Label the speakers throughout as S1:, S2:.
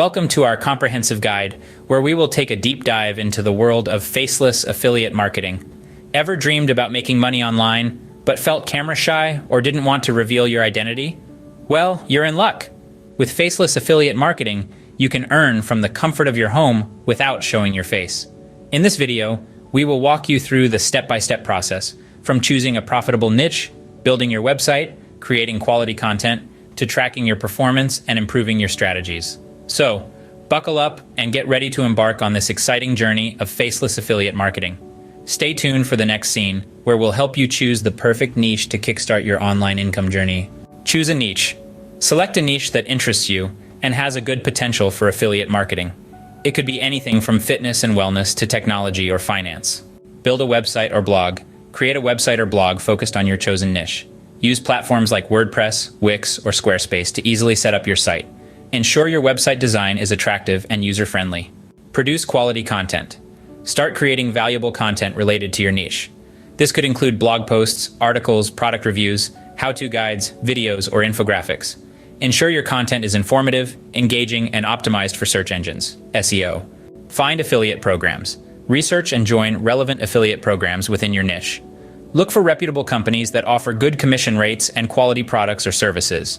S1: Welcome to our comprehensive guide, where we will take a deep dive into the world of faceless affiliate marketing. Ever dreamed about making money online, but felt camera shy or didn't want to reveal your identity? Well, you're in luck. With faceless affiliate marketing, you can earn from the comfort of your home without showing your face. In this video, we will walk you through the step-by-step process, from choosing a profitable niche, building your website, creating quality content, to tracking your performance and improving your strategies. So, buckle up and get ready to embark on this exciting journey of faceless affiliate marketing. Stay tuned for the next scene, where we'll help you choose the perfect niche to kickstart your online income journey. Choose a niche. Select a niche that interests you and has a good potential for affiliate marketing. It could be anything from fitness and wellness to technology or finance. Build a website or blog. Create a website or blog focused on your chosen niche. Use platforms like WordPress, Wix, or Squarespace to easily set up your site. Ensure your website design is attractive and user-friendly. Produce quality content. Start creating valuable content related to your niche. This could include blog posts, articles, product reviews, how-to guides, videos, or infographics. Ensure your content is informative, engaging, and optimized for search engines, SEO. Find affiliate programs. Research and join relevant affiliate programs within your niche. Look for reputable companies that offer good commission rates and quality products or services.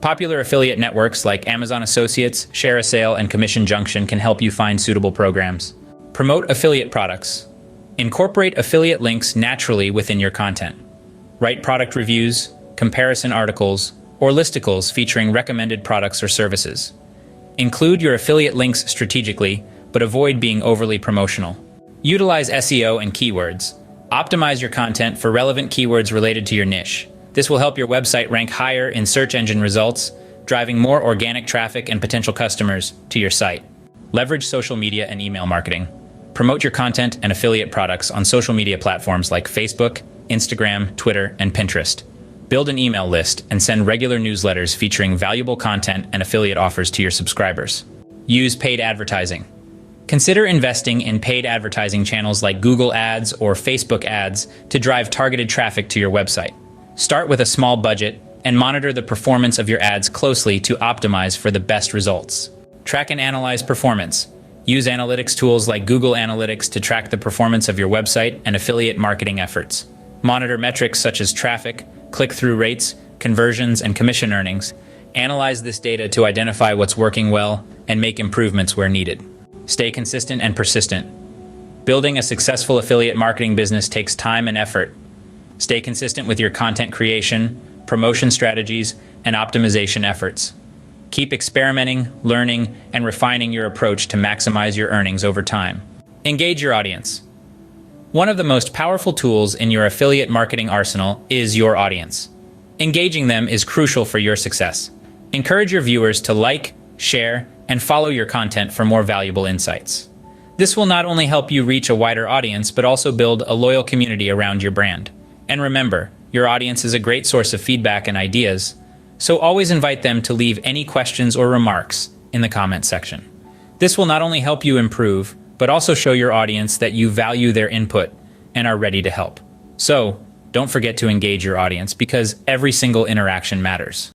S1: Popular affiliate networks like Amazon Associates, ShareASale, and Commission Junction can help you find suitable programs. Promote affiliate products. Incorporate affiliate links naturally within your content. Write product reviews, comparison articles, or listicles featuring recommended products or services. Include your affiliate links strategically, but avoid being overly promotional. Utilize SEO and keywords. Optimize your content for relevant keywords related to your niche. This will help your website rank higher in search engine results, driving more organic traffic and potential customers to your site. Leverage social media and email marketing. Promote your content and affiliate products on social media platforms like Facebook, Instagram, Twitter, and Pinterest. Build an email list and send regular newsletters featuring valuable content and affiliate offers to your subscribers. Use paid advertising. Consider investing in paid advertising channels like Google Ads or Facebook Ads to drive targeted traffic to your website. Start with a small budget and monitor the performance of your ads closely to optimize for the best results. Track and analyze performance. Use analytics tools like Google Analytics to track the performance of your website and affiliate marketing efforts. Monitor metrics such as traffic, click-through rates, conversions, and commission earnings. Analyze this data to identify what's working well and make improvements where needed. Stay consistent and persistent. Building a successful affiliate marketing business takes time and effort. Stay consistent with your content creation, promotion strategies, and optimization efforts. Keep experimenting, learning, and refining your approach to maximize your earnings over time. Engage your audience. One of the most powerful tools in your affiliate marketing arsenal is your audience. Engaging them is crucial for your success. Encourage your viewers to like, share, and follow your content for more valuable insights. This will not only help you reach a wider audience, but also build a loyal community around your brand. And remember, your audience is a great source of feedback and ideas, so always invite them to leave any questions or remarks in the comment section. This will not only help you improve, but also show your audience that you value their input and are ready to help. So, don't forget to engage your audience, because every single interaction matters.